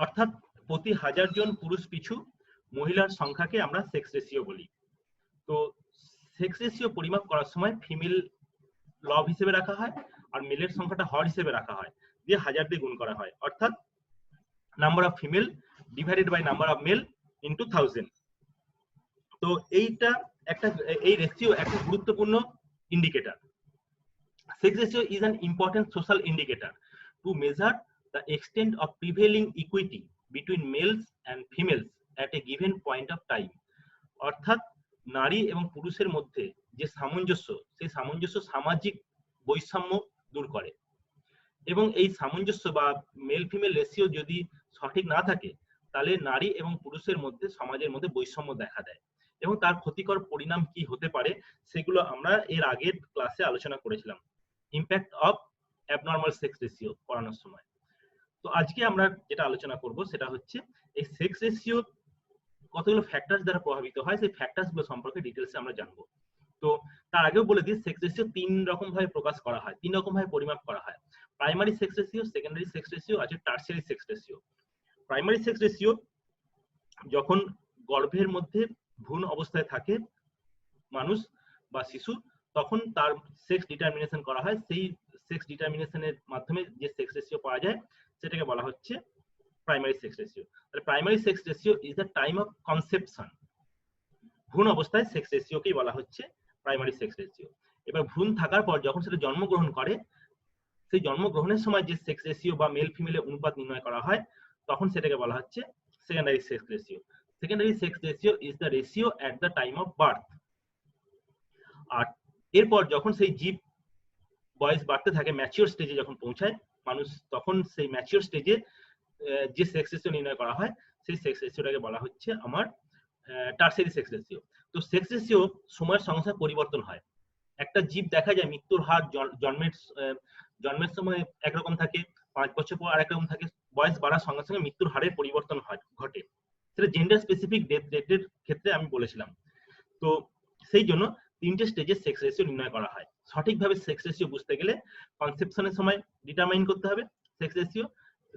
অর্থাৎ প্রতি 1000 জন পুরুষ পিছু মহিলার সংখ্যাকে আমরা সেক্স রেশিও বলি। তো সেক্স রেশিও পরিমাপ করার সময় ফিমেল লব হিসেবে রাখা হয় আর মেলের সংখ্যাটা হর হিসেবে রাখা হয়, দিয়ে 1000 দিয়ে গুণ করা হয়, অর্থাৎ number of female divided by number of male into 1000। তো এই রেশিও একটা গুরুত্বপূর্ণ indicator. Sex ratio is an important social indicator to measure the extent of prevailing equity between males and females at a given point of time. অর্থাৎ নারী এবং পুরুষের মধ্যে যে সামঞ্জস্য, সেই সামঞ্জস্য সামাজিক বৈষম্য দূর করে। এবং এই সামঞ্জস্য বা মেল ফিমেল রেশিও যদি সঠিক না থাকে, তাহলে নারী এবং পুরুষের মধ্যে সমাজের মধ্যে বৈষম্য দেখা দেয় এবং তার ক্ষতিকর পরিণাম কি হতে পারে সেগুলো আমরা এর আগের ক্লাসে আলোচনা করেছিলাম, impact of abnormal sex ratio পড়ানোর সময়। তো আজকে আমরা যেটা আলোচনা করব সেটা হচ্ছে এই সেক্স রেশিও কতগুলো ফ্যাক্টরস দ্বারা প্রভাবিত হয়, সেই ফ্যাক্টরস গুলো সম্পর্কে ডিটেলসে আমরা জানবো। তো তার আগেও বলে দিই, সেক্স রেশিও 3 রকম ভাবে প্রকাশ করা হয়, 3 রকম ভাবে পরিমাপ করা হয়। Primary sex ratio, secondary sex ratio আছে, tertiary sex ratio. Primary sex ratio যখন গর্ভের মধ্যে ভ্রূণ অবস্থায় থাকে মানুষ বা শিশু, তখন তার সেক্স ডিটারমিনেশন করা হয়। সেই সেক্স ডিটারমিনেশনের মাধ্যমে যে সেক্স রেশিও পাওয়া যায় সেটাকে বলা হচ্ছে প্রাইমারি সেক্স রেশিও। তাহলে primary sex ratio is the time of conception. ভ্রূণ অবস্থায় সেক্স রেশিওকেই বলা হচ্ছে প্রাইমারি সেক্স রেশিও। এবার ভ্রূণ থাকার পর যখন সেটা জন্মগ্রহণ করে, সেই জন্মগ্রহণের সময় যে সেক্স রেশিও বা মেল ফিমেলের অনুপাত নির্ণয় করা হয়, তখন সেটাকে বলা হচ্ছে secondary sex ratio. Secondary sex ratio is the ratio at the time of birth. আর এরপর যখন সেই জীব বয়স বাড়তে থাকে, ম্যাচিওর স্টেজে যখন পৌঁছায় মানুষ, তখন সেই ম্যাচিওর স্টেজে যে সেক্স রেশিও নির্ণয় করা হয়, সেই সেক্স রেশিওটাকে বলা হচ্ছে আমার টারশিয়ারি সেক্স রেশিও। তো সেক্স রেশিও সময়ের সঙ্গে সঙ্গে পরিবর্তন হয়। একটা জীব দেখা যায় মৃত্যুর হার জন্মের সময় একরকম থাকে, 5 বছর পর আরেক রকম থাকে, বয়স বাড়ার সঙ্গে সঙ্গে মৃত্যুর হারের পরিবর্তন ঘটে। সেটা জেন্ডার স্পেসিফিক ডেথ রেটের ক্ষেত্রে আমি বলেছিলাম। তো সেই জন্য 3টে স্টেজে সেক্স রেশিও নির্ণয় করা হয়। সঠিকভাবে সেক্স রেশিও বুঝতে গেলে কনসেপশনের সময় ডিটারমাইন করতে হবে সেক্স রেশিও,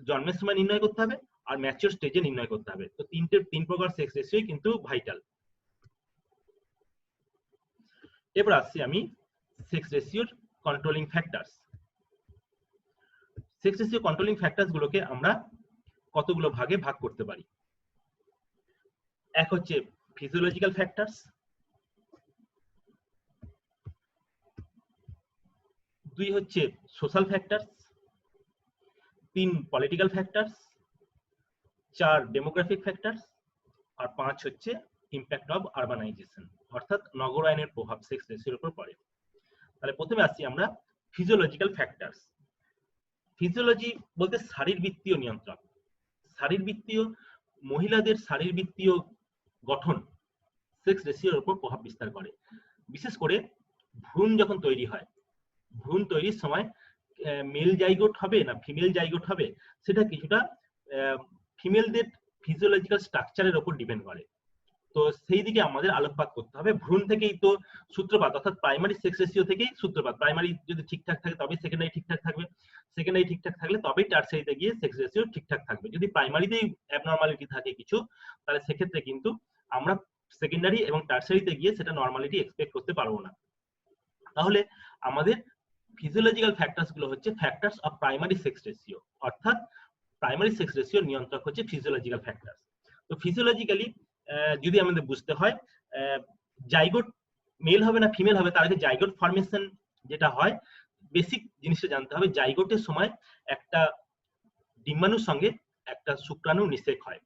জন্মের সময় নির্ণয় করতে হবে, আর ম্যাচিওর স্টেজে নির্ণয় করতে হবে। তো 3 প্রকার সেক্স রেশিও কিন্তু ভাইটাল। এবার আসছি আমি সেক্স রেশিওর controlling factors. Sex ratio controlling factors গুলোকে আমরা কতগুলো ভাগে ভাগ করতে পারি। এক হচ্ছে ফিজিওলজিক্যাল ফ্যাক্টরস, 2 হচ্ছে social factors, 3 political factors, 4 demographic factors, আর 5 হচ্ছে ইম্প্যাক্ট অফ আরবানাইজেশন, অর্থাৎ নগরায়নের প্রভাব সেক্স রেশিওর উপর পড়ে। তাহলে প্রথমে আসছি আমরা ফিজিওলজিক্যাল ফ্যাক্টরস। ফিজিওলজি বলতে শারীরবৃত্তীয় নিয়ন্ত্রক। শারীরবৃত্তীয়, মহিলাদের শারীরবৃত্তীয় গঠন সেক্স রেশিওর উপর প্রভাব বিস্তার করে। বিশেষ করে ভ্রূণ যখন তৈরি হয়, ভ্রূণ তৈরির সময় মেল জাইগোট হবে না ফিমেল জাইগোট হবে, সেটা কিছুটা ফিমেলদের ফিজিওলজিক্যাল স্ট্রাকচারের উপর ডিপেন্ড করে। তো সেই দিকে আমাদের আলোকপাত করতে হবে। ভ্রূণ থেকেই তো সূত্রপাত, অর্থাৎ প্রাইমারি সেক্স রেশিও থেকেই সূত্রপাত। প্রাইমারি যদি ঠিকঠাক থাকে তবে সেকেন্ডারি ঠিকঠাক থাকবে, সেকেন্ডারি ঠিকঠাক থাকলে তবেই টারশিয়ারিতে গিয়ে সেক্স রেশিও ঠিকঠাক থাকবে। যদি প্রাইমারিতেই অ্যাবনরমালিটি থাকে কিছু, তাহলে সেক্ষেত্রে কিন্তু আমরা সেকেন্ডারি এবং টারশিয়ারিতে গিয়ে সেটা নরমালিটি এক্সপেক্ট করতে পারবো না। তাহলে আমাদের ফিজিওলজিক্যাল ফ্যাক্টরস গুলো হচ্ছে factors of primary sex ratio, অর্থাৎ প্রাইমারি সেক্স রেশিওর নিয়ন্ত্রক হচ্ছে ফিজিওলজিক্যাল ফ্যাক্টরস। তো ফিজিওলজিক্যালি যদি আমাদের বুঝতে হয়, জাইগোট মেল হবে না ফিমেল হবে, তার আগে জাইগোট ফর্মেশন যেটা হয়, বেসিক জিনিসটা জানতে হবে। জাইগোটের সময় একটা ডিম্বাণুর সঙ্গে একটা শুক্রাণু নিষেক হয়,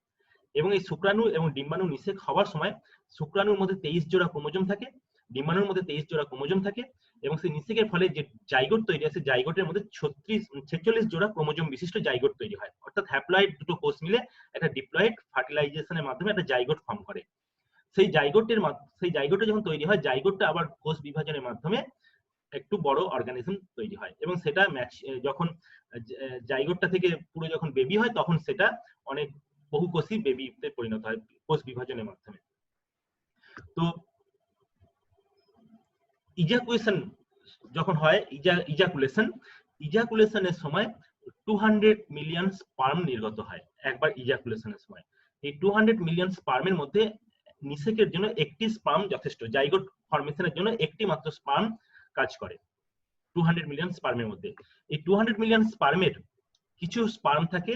এবং এই শুক্রাণু এবং ডিম্বাণু নিষেক হওয়ার সময় শুক্রাণুর মধ্যে 23 জোড়া ক্রোমোজোম থাকে, ডিম্বাণুর মধ্যে 23 জোড়া ক্রোমোজোম থাকে, এবং সেই নিষেকের ফলে যে জাইগোট তৈরি হয়, সেই জাইগোটের মধ্যে 46 জোড়া ক্রোমোজোম বিশিষ্ট জাইগোট তৈরি হয়। অর্থাৎ হ্যাপ্লয়েড দুটো কোষ মিলে একটা ডিপ্লয়েড ফার্টিলাইজেশনের মাধ্যমে একটা জাইগোট ফর্ম করে। সেই জাইগোটে যখন তৈরি হয়, জাইগোটটা আবার কোষ বিভাজনের মাধ্যমে একটু বড় অর্গানিজম তৈরি হয়, এবং সেটা যখন জাইগোটটা থেকে পুরো যখন বেবি হয়, তখন সেটা অনেক বহুকোষী বেবিতে পরিণত হয় কোষ বিভাজনের মাধ্যমে। তো ইজাকুলেশন যখন হয়, ইজাকুলেশনের সময় 200 মিলিয়ন স্পার্ম নির্গত হয় একবার ইজাকুলেশনের সময়। এই 200 মিলিয়ন স্পার্মের মধ্যে নিষেকের জন্য একটি স্পার্ম যথেষ্ট, জাইগোট ফর্মেশনের জন্য একটি মাত্র স্পার্ম কাজ করে 200 মিলিয়ন স্পার্মের মধ্যে। এই 200 মিলিয়ন স্পার্মের কিছু স্পার্ম থাকে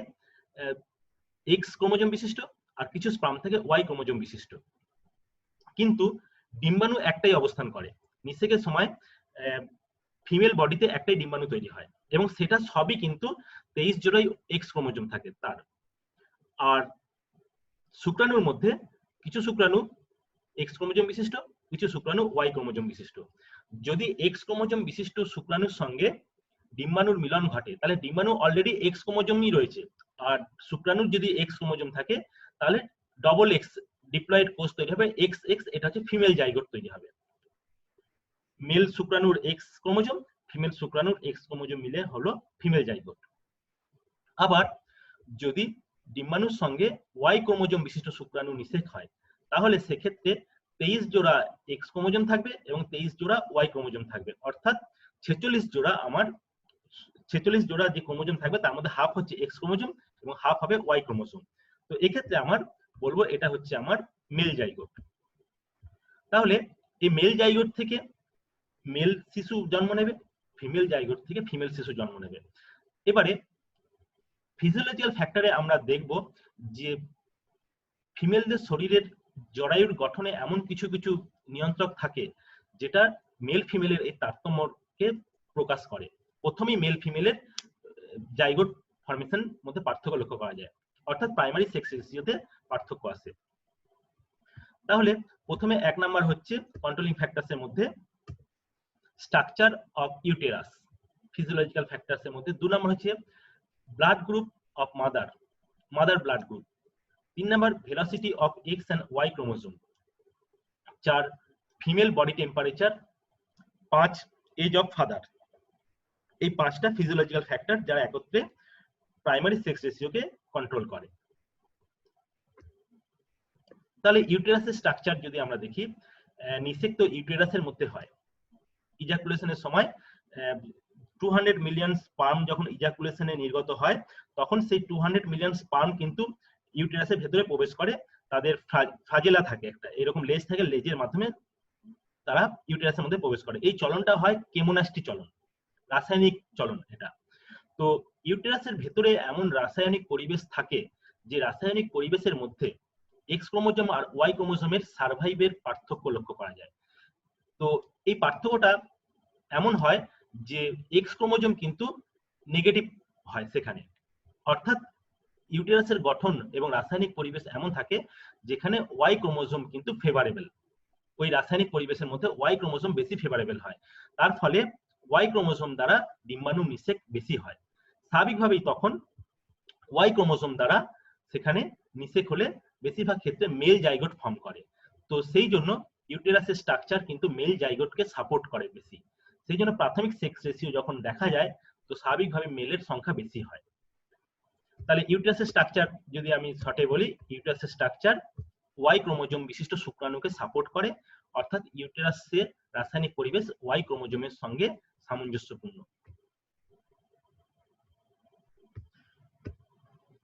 এক্স ক্রোমোজোম বিশিষ্ট আর কিছু স্পার্ম থাকে ওয়াই ক্রোমোজোম বিশিষ্ট। কিন্তু ডিম্বাণু একটাই অবস্থান করে, নিষেকের সময় ফিমেল বডিতে একটাই ডিম্বাণু তৈরি হয় এবং সেটা সবই কিন্তু 23 জোড়াই এক্স ক্রোমোজোম থাকে তার। আর শুক্রাণুর মধ্যে কিছু শুক্রাণু এক্স ক্রোমোজোম বিশিষ্ট, কিছু শুক্রাণু ওয়াই ক্রোমোজোম বিশিষ্ট। যদি এক্স ক্রোমোজোম বিশিষ্ট শুক্রাণুর সঙ্গে ডিম্বাণুর মিলন ঘটে তাহলে ডিম্বাণু অলরেডি এক্স ক্রোমোজোমই রয়েছে, আর শুক্রাণুর যদি এক্স ক্রোমোজোম থাকে তাহলে ডবল এক্স ডিপ্লয়েড কোষ তৈরি হবে, এক্স এক্স, এটা হচ্ছে ফিমেল জাইগোট তৈরি হবে। মেল শুক্রাণুর এক্স ক্রোমোজোম, ফিমেল শুক্রাণুর এক্স ক্রোমোজোম মিলে হলো ফিমেল জাইগোট। আবার যদি ডিম্বাণুর সঙ্গে ওয়াই ক্রোমোজোম বিশিষ্ট শুক্রাণু নিষেক হয় তাহলে সেক্ষেত্রে 23 জোড়া এক্স ক্রোমোজোম থাকবে এবং 23 জোড়া ওয়াই ক্রোমোজোম থাকবে, অর্থাৎ 46 জোড়া যে ক্রোমোজোম থাকবে তার মধ্যে হাফ হচ্ছে এক্স ক্রোমোজোম এবং হাফ হবে ওয়াই ক্রোমোজোম। তো এক্ষেত্রে আমার বলবো এটা হচ্ছে আমার মেল জাইগোট। তাহলে এই মেল জাইগোট থেকে মেল শিশু জন্ম নেবে, ফিমেল জাইগোট থেকে ফিমেল শিশু জন্ম নেবে। এবারে ফিজিওলজিক্যাল ফ্যাক্টরে আমরা দেখব যে ফিমেলদের শরীরের জরায়ুর গঠনে এমন কিছু কিছু নিয়ন্ত্রক থাকে যেটা মেল ফিমেলের এই তারতম্যকে প্রকাশ করে। প্রথমেই মেল ফিমেলের জাইগোট ফর্মেশন মধ্যে পার্থক্য লক্ষ্য করা যায়, অর্থাৎ প্রাইমারি সেক্স রেশিওতে পার্থক্য আছে। তাহলে প্রথমে 1 নাম্বার হচ্ছে কন্ট্রোলিং ফ্যাক্টরসের মধ্যে স্ট্রাকচার অফ ইউটেরাস, ফিজিওলজিক্যাল ফ্যাক্টরসের মধ্যে 2 নাম্বার হচ্ছে blood group of mother blood group, 3 number velocity of X and Y chromosome, 4 female body temperature, 5 age of father. এই 5টা ফিজিওলজিক্যাল ফ্যাক্টর যারা একত্রে প্রাইমারি সেক্স রেশিওকে কন্ট্রোল করে। তাহলে ইউটেরাসের স্ট্রাকচার যদি আমরা দেখি, নিষেক তো ইউটেরাসের মধ্যে হয়। ইজাকুলেশনের সময় 200 মিলিয়ন স্পার্ম যখন ইজাকুলেশনে নির্গত হয় তখন সেই 200 মিলিয়ন স্পার্ম কিন্তু ইউটেরাসের ভেতরে প্রবেশ করে। তাদের ফ্লাজেলা থাকে, একটা এরকম লেজ থাকে, লেজের মাধ্যমে তারা ইউটেরাসের মধ্যে প্রবেশ করে। এই চলনটা হয় কেমোনাস্টি চলন, রাসায়নিক চলন এটা। তো ইউটেরাসের ভেতরে এমন রাসায়নিক পরিবেশ থাকে যে রাসায়নিক পরিবেশের মধ্যে এক্স ক্রোমোজোম আর ওয়াই ক্রোমোজোমের সারভাইভের পার্থক্য লক্ষ্য করা যায়। তো এই পার্থক্যটা এমন হয় যে এক্স ক্রোমোজোম কিন্তু নেগেটিভ হয় সেখানে, অর্থাৎ ইউটেরাসের গঠন এবং রাসায়নিক পরিবেশ এমন থাকে যেখানে ওয়াই ক্রোমোজোম কিন্তু ফেভারেবল, ওই রাসায়নিক পরিবেশের মধ্যে ওয়াই ক্রোমোজোম বেশি ফেভারেবল হয়। তার ফলে ওয়াই ক্রোমোজোম দ্বারা ডিম্বাণু নিষেক বেশি হয়। স্বাভাবিকভাবেই তখন ওয়াই ক্রোমোজোম দ্বারা সেখানে নিষেক হলে বেশিরভাগ ক্ষেত্রে মেল জাইগোট ফর্ম করে। তো সেই জন্য ইউটেরাসের স্ট্রাকচার কিন্তু মেল জাইগোটকে সাপোর্ট করে বেশি। সেই জন্য প্রাথমিক সেক্স রেশিও যখন দেখা যায় তো স্বাভাবিকভাবে মেলের সংখ্যা বেশি হয়। তাহলে ইউটেরাসের স্ট্রাকচার যদি আমি শর্টে বলি, ইউটেরাসের স্ট্রাকচার ওয়াই ক্রোমোজোম বিশিষ্ট শুক্রাণুকে সাপোর্ট করে, অর্থাৎ ইউটেরাসের রাসায়নিক পরিবেশ ওয়াই ক্রোমোজোমের সঙ্গে সামঞ্জস্যপূর্ণ।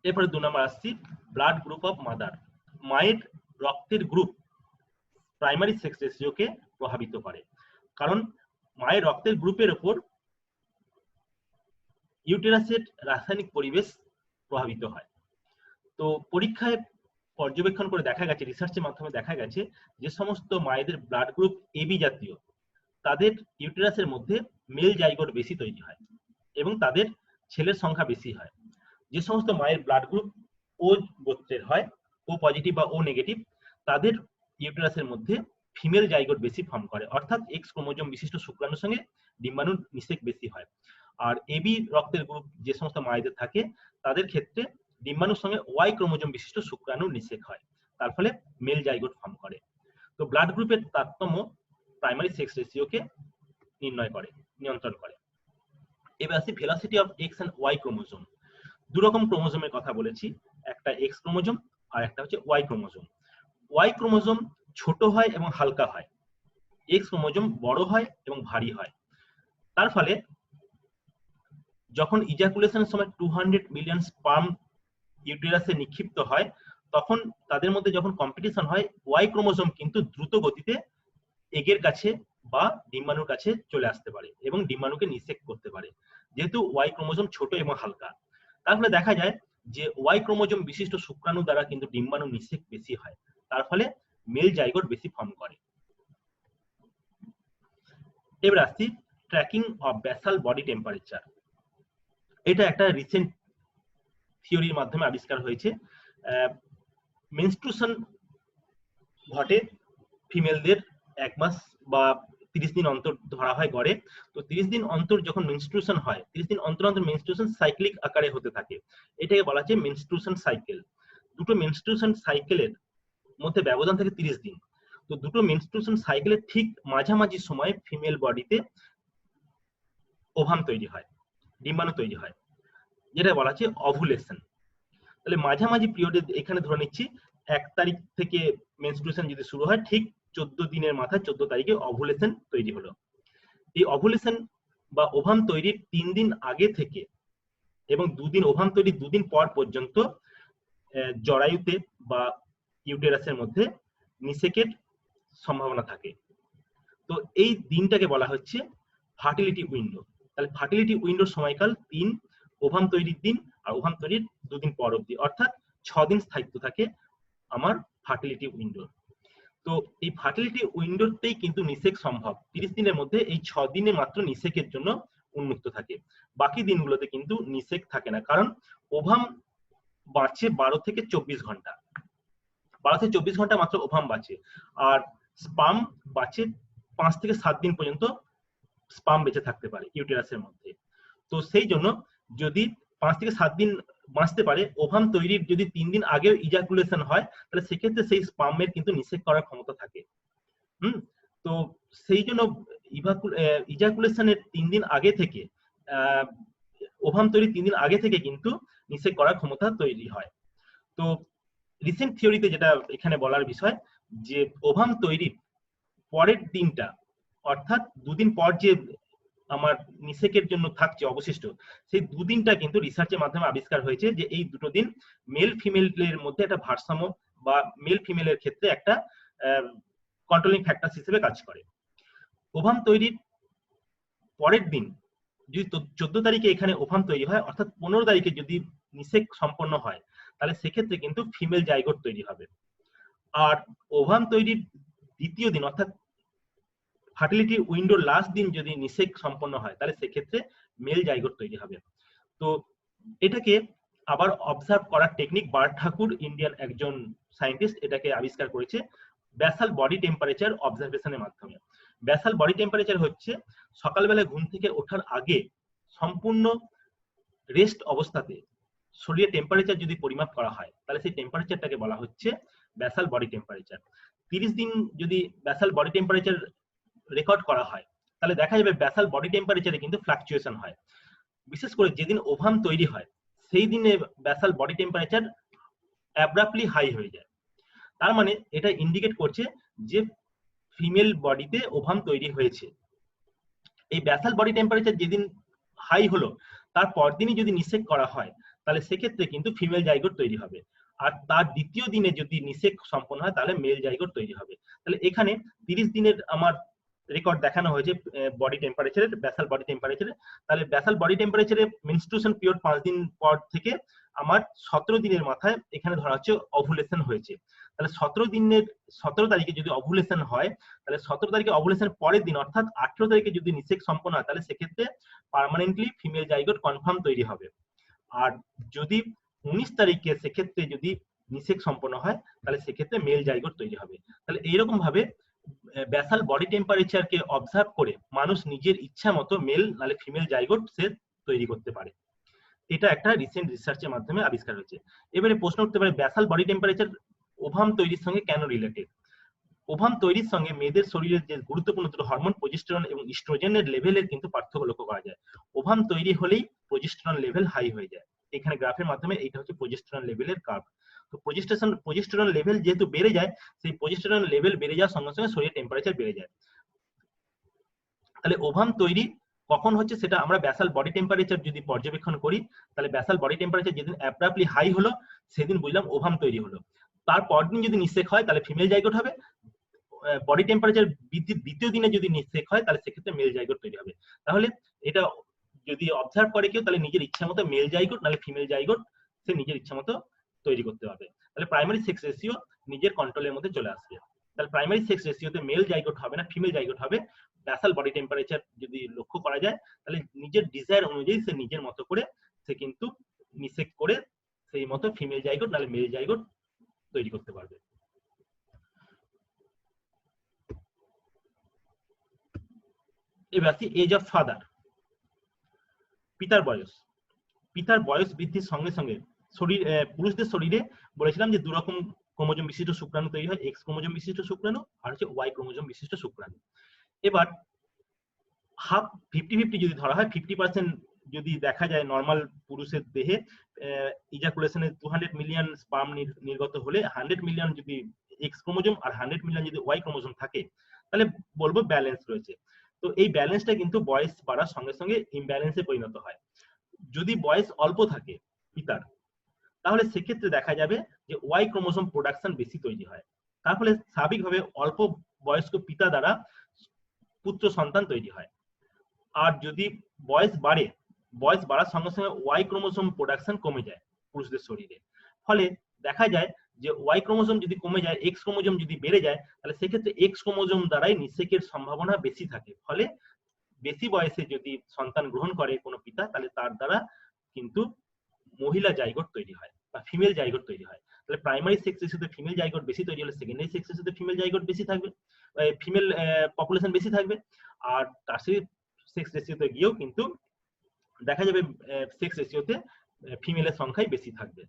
এরপরে 2 নম্বর আসছি ব্লাড গ্রুপ অফ মাদার। মায়ের রক্তের গ্রুপ প্রাইমারি সেক্স রেশিওকে প্রভাবিত করে, কারণ মায়ের রক্তের গ্রুপের উপর ইউটেরাসের রাসায়নিক পরিবেশ প্রভাবিত হয়। তো পরীক্ষায় পর্যবেক্ষণ করে দেখা গেছে, রিসার্চের মাধ্যমে দেখা গেছে যে সমস্ত মায়েদের ব্লাড গ্রুপ এবি জাতীয় তাদের ইউটেরাসের মধ্যে মেল জাইগোট বেশি তৈরি হয় এবং তাদের ছেলের সংখ্যা বেশি হয়। যে সমস্ত মায়ের ব্লাড গ্রুপ ও গোত্রের হয়, ও পজিটিভ বা ও নেগেটিভ, তাদের ইউটেরাসের মধ্যে ফিমেল জাইগোট বেশি ফর্ম করে, অর্থাৎ এক্স ক্রোমোজোম বিশিষ্ট শুক্রাণুর সঙ্গে ডিম্বাণুর নিষেক বেশি হয়। আর এবি রক্তের গ্রুপ যে সমস্ত মায়েদের থাকে তাদের ক্ষেত্রে ডিম্বাণুর সঙ্গে ওয়াই ক্রোমোজোম বিশিষ্ট শুক্রাণুর নিষেক হয়, তার ফলে মেল জাইগোট ফর্ম করে। তো ব্লাড গ্রুপের তারতম্য প্রাইমারি সেক্স রেশিওকে নিয়ন্ত্রণ করে। এবার আসি velocity of X and Y chromosome. 2 রকম ক্রোমোজোমের কথা বলেছি, একটা এক্স ক্রোমোজোম আর একটা হচ্ছে ওয়াই ক্রোমোজোম। ওয়াই ক্রোমোজোম ছোট হয় এবং হালকা হয়, এক্স ক্রোমোজোম বড় হয় এবং ভারী হয়। তার ফলে যখন ইজাকুলেশনের সময় 200 মিলিয়ন স্পার্ম ইউটেরাসে নিক্ষিপ্ত হয়, তখন তাদের মধ্যে যখন কম্পিটিশন হয়, ওয়াই ক্রোমোজোম কিন্তু দ্রুত গতিতে এগের কাছে বা ডিম্বাণুর কাছে চলে আসতে পারে এবং ডিম্বাণুকে নিষেক করতে পারে, যেহেতু ওয়াই ক্রোমোজোম ছোট এবং হালকা। তার ফলে দেখা যায় যে ওয়াই ক্রোমোজোম বিশিষ্ট শুক্রাণু দ্বারা কিন্তু ডিম্বাণু নিষেক বেশি হয়, তার ফলে মেল জাইগোট বেশি ফর্ম করে। এবার আসছি tracking of basal body temperature. এটা একটা রিসেন্ট থিওরির মাধ্যমে আবিষ্কার হয়েছে। মেনস্ট্রুয়েশন ঘটে ফিমেলদের 1 মাস বা 30 দিন অন্তর ধরা হয় গড়ে। তো 30 দিন অন্তর যখন মেনস্ট্রুয়েশন হয়, 30 দিন অন্তর অন্তর মেনস্ট্রুয়েশন সাইক্লিক আকারে হতে থাকে, এটাকে বলা হচ্ছে মেনস্ট্রুয়েশন সাইকেল। দুটো মেনস্ট্রুয়েশন সাইকেলের মধ্যে ব্যবধান থাকে 30 দিন। তো দুটো মেনস্ট্রুয়েশন সাইকেলের ঠিক মাঝামাঝি সময়ে ফিমেল বডিতে ওভাম তৈরি হয়, ডিম্বাণু তৈরি হয়, যেটা বলা হচ্ছে অভুলেশন। তাহলে মাঝামাঝি পিরিয়ডে এখানে ধরে নিচ্ছি 1 তারিখ থেকে মেনস্ট্রুয়েশন যদি শুরু হয়, ঠিক 14 দিনের মাথায় 14 তারিখে অভুলেশন তৈরি হলো। এই অভুলেশন বা ওভাম তৈরির 3 দিন আগে থেকে এবং 2 দিন ওভাম তৈরির 2 দিন পর পর্যন্ত জরায়ুতে বা ইউটেরাসের মধ্যে নিষেকের সম্ভাবনা থাকে। তো এই দিনটাকে বলা হচ্ছে ফার্টিলিটি উইন্ডো। তাহলে ফার্টিলিটি উইন্ডোর সময়কাল 3 ওভাম তৈরির দিন আর ওভাম তৈরির 2 দিন পর অবধি, অর্থাৎ 6 দিন স্থায়িত্ব থাকে আমার ফার্টিলিটি উইন্ডো। তো এই ফার্টিলিটি উইন্ডোতেই কিন্তু নিষেক সম্ভব। 30 দিনের মধ্যে এই 6 দিনে মাত্র নিষেকের জন্য উন্মুক্ত থাকে, বাকি দিনগুলোতে কিন্তু নিষেক থাকে না, কারণ ওভাম বাঁচে 12 থেকে 24 ঘন্টা, 12 থেকে 24 ঘন্টা মাত্র ওভাম বাঁচে, আর স্পার্ম বাঁচে 5 থেকে 7 দিন পর্যন্ত স্পার্ম বেঁচে থাকতে পারে ইউটেরাসের মধ্যে। তো সেই জন্য যদি 5 থেকে 7 দিন বাঁচতে পারে, ওভাম তৈরির যদি 3 দিন আগে ইজাকুলেশন হয়, তাহলে সেক্ষেত্রে সেই স্পার্মের কিন্তু নিষেক করার ক্ষমতা থাকে। তো সেই জন্য ইজাকুলেশনের 3 দিন আগে থেকে, ওভাম তৈরির 3 দিন আগে থেকে কিন্তু নিষেক করার ক্ষমতা তৈরি হয়। তো রিসেন্ট থিওরিতে যেটা এখানে বলার বিষয়, যে ওভাম তৈরির পরের দিনটা, অর্থাৎ 2 দিন পর যে আমার নিষেকের জন্য থাকছে অবশিষ্ট, সেই 2 দিনটা কিন্তু রিসার্চের মাধ্যমে আবিষ্কার হয়েছে যে এই দুটো দিন মেল ফিমেলের মধ্যে একটা ভারসাম্য বা মেল ফিমেলের ক্ষেত্রে একটা কন্ট্রোলিং ফ্যাক্টর হিসেবে কাজ করে। ওভাম তৈরির পরের দিন যদি 14 তারিখে এখানে ওভাম তৈরি হয়, অর্থাৎ 15 তারিখে যদি নিষেক সম্পন্ন হয়, তাহলে সেক্ষেত্রে কিন্তু ফিমেল জাইগোট তৈরি হবে। আর ওভাম তৈরির দ্বিতীয় দিন, অর্থাৎ ফার্টিলিটি উইন্ডোর লাস্ট দিন যদি নিষেক সম্পন্ন হয়, তাহলে সেক্ষেত্রে মেল জাইগোট তৈরি হবে। তো এটাকে আবার অবজার্ভ করার টেকনিক বার্ড ঠাকুর ইন্ডিয়ান একজন সায়েন্টিস্ট এটাকে আবিষ্কার করেছে বেসাল বডি টেম্পারেচার অবজারভেশনের মাধ্যমে। বেসাল বডি টেম্পারেচার হচ্ছে সকালবেলা ঘুম থেকে ওঠার আগে সম্পূর্ণ রেস্ট অবস্থাতে শরীরের টেম্পারেচার যদি পরিমাপ করা হয়, তাহলে সেই টেম্পারেচারটাকে বলা হচ্ছে বেসাল বডি টেম্পারেচার। 30 দিন যদি বেসাল বডি টেম্পারেচার রেকর্ড করা হয়, তাহলে দেখা যাবে বেসাল বডি টেম্পারেচারে কিন্তু ফ্লাকচুয়েশন হয়। বিশেষ করে যেদিন ওভাম তৈরি হয়, সেই দিনে basal body temperature abruptly high হয়ে যায়। তার মানে এটা ইন্ডিকেট করছে যে ফিমেল বডিতে ওভাম তৈরি হয়েছে। এই বেসাল বডি টেম্পারেচার যেদিন হাই হলো, তার পরদিনই যদি নিষেক করা হয়, তাহলে সেক্ষেত্রে কিন্তু ফিমেল জাইগোট তৈরি হবে। আর তার দ্বিতীয় দিনে যদি নিষেক সম্পন্ন হয়, তাহলে মেল জাইগোট তৈরি হবে। তাহলে এখানে 30 দিনের আমার রেকর্ড দেখানো হয়েছে বডি টেম্পারেচারের, বেসাল বডি টেম্পারেচারে। তাহলে বেসাল বডি টেম্পারেচারে মেনস্ট্রুয়েশন পিরিয়ড 5 দিন পর থেকে আমার 17 দিনের মাথায় এখানে ধরা হচ্ছে ওভুলেশন হয়েছে। তাহলে 17 তারিখে যদি ওভুলেশন হয়, তাহলে 17 তারিখে ওভুলেশন পরের দিন, অর্থাৎ 18 তারিখে যদি নিষেক সম্পন্ন হয়, তাহলে সেক্ষেত্রে পার্মানেন্টলি ফিমেল জাইগোট কনফার্ম তৈরি হবে। আর যদি 19 তারিখে সেক্ষেত্রে যদি নিষেক সম্পন্ন হয়, তাহলে সেক্ষেত্রে মেল জাইগোট তৈরি হবে। তাহলে এইরকম ভাবে বেসাল বডি টেম্পারেচারকে অবজার্ভ করে মানুষ নিজের ইচ্ছা মতো মেল নালে ফিমেল জাইগোট সে তৈরি করতে পারে। এটা একটা রিসেন্ট রিসার্চের মাধ্যমে আবিষ্কার হয়েছে। এবারে প্রশ্ন উঠতে পারে, বেসাল বডি টেম্পারেচার ওভাম তৈরির সঙ্গে কেন রিলেটেড? ওভাম তৈরির সঙ্গে মেয়েদের শরীরের যে গুরুত্বপূর্ণ দুটো হরমোন প্রজেস্টেরন এবং ইস্ট্রোজেনের লেভেলের কিন্তু পার্থক্য লক্ষ্য করা যায়। ওভাম তৈরি হলেই প্রজেস্টেরন লেভেল হাই হয়ে যায়। এখানে গ্রাফের মাধ্যমে এইটা হচ্ছে প্রজেস্টেরন লেভেলের কার্ভ। তো প্রজেস্টেরন লেভেল যেহেতু বেড়ে যায়, সেই প্রজেস্টেরন লেভেল বেড়ে যাওয়ার সঙ্গে সঙ্গে শরীরের টেম্পারেচার বেড়ে যায়। তাহলে ওভাম তৈরি কখন হচ্ছে সেটা আমরা ব্যাসাল বডি টেম্পারেচার যদি পর্যবেক্ষণ করি, তাহলে ব্যাসাল বডি টেম্পারেচার যেদিন অ্যাব্রাপ্টলি হাই হলো সেদিন বুঝলাম ওভাম তৈরি হলো। তারপর দিন যদি নিষেক হয় তাহলে ফিমেল জাইগোট হবে। বডি টেম্পারেচার বৃদ্ধির দ্বিতীয় দিনে যদি নিষেক হয় তাহলে সেক্ষেত্রে মেল জাইগোট তৈরি হবে। তাহলে এটা যদি অবজার্ভ করে কেউ তাহলে নিজের ইচ্ছা মতো মেল জাইগোট নাহলে ফিমেল জাইগোট সে নিজের ইচ্ছা মতো তৈরি করতে পারবে। তাহলে প্রাইমারি সেক্স রেশিও নিজের কন্ট্রোলের মধ্যে চলে আসবে। তাহলে প্রাইমারি সেক্স রেশিওতে মেল জাইগোট হবে না, ফিমেল জাইগোট হবে। ব্যাসাল বডি টেম্পারেচার যদি লক্ষ্য করা যায় তাহলে নিজের ডিজায়ার অনুযায়ী সে নিজের মতো করে সে কিন্তু নিষেক করে সেই মতো ফিমেল জাইগোট নাহলে মেল জাইগোট তৈরি করতে পারবে। এবার আসি এজ অফ ফাদার, পিতার বয়স। পিতার বয়স বৃদ্ধির সঙ্গে সঙ্গে শরীর পুরুষদের শরীরে বলেছিলাম যে 2 রকম ক্রোমোজোম বিশিষ্ট শুক্রাণু তৈরি হয়, এক্স ক্রোমোজোম বিশিষ্ট শুক্রাণু আর হচ্ছে ওয়াই ক্রোমোজোম বিশিষ্ট শুক্রাণু। এবার হাফ 50-50 যদি ধরা হয়, 50% যদি দেখা যায় নর্মাল পুরুষের দেহে ইজাকুলেশনে 200 মিলিয়ন স্পার্ম নির্গত হলে 100 মিলিয়ন যদি এক্স ক্রোমোজোম আর 100 মিলিয়ন যদি ওয়াই ক্রোমোজোম থাকে তাহলে বলবো ব্যালেন্স রয়েছে। তো এই ব্যালেন্সটা কিন্তু বয়স বাড়ার সঙ্গে সঙ্গে ইমব্যালেন্সে পরিণত হয়। যদি বয়স অল্প থাকে পিতার তাহলে সেক্ষেত্রে দেখা যাবে যে ওয়াই ক্রোমোজোম প্রোডাকশন বেশি তৈরি হয়, তার ফলে স্বাভাবিকভাবে অল্প বয়স্ক পিতা দ্বারা পুত্র সন্তান তৈরি হয়। আর যদি বয়স বাড়ার সঙ্গে সঙ্গে ওয়াই ক্রোমোজোম প্রোডাকশন কমে যায় পুরুষদের শরীরে, ফলে দেখা যায় যে ওয়াই ক্রোমোজোম যদি কমে যায় এক্স ক্রোমোজোম যদি বেড়ে যায় তাহলে সেক্ষেত্রে এক্স ক্রোমোজোম দ্বারাই নিষেকের সম্ভাবনা বেশি থাকে। ফলে বেশি বয়সে যদি সন্তান গ্রহণ করে কোনো পিতা তাহলে তার দ্বারা কিন্তু মহিলা জাইগোট তৈরি হয় বা ফিমেল জাইগোট তৈরি হয়। তাহলে প্রাইমারি সেক্স রেশিওতে ফিমেল জাইগোট বেশি তৈরি হলে সেকেন্ডারি সেক্স রেশিওতে ফিমেল জাইগোট বেশি থাকবে, ফিমেল পপুলেশন বেশি থাকবে। আর টারসিয়ারি সেক্স রেশিওতে গিয়েও কিন্তু দেখা যাবে সেক্স রেশিওতে ফিমেলের সংখ্যাই বেশি থাকবে।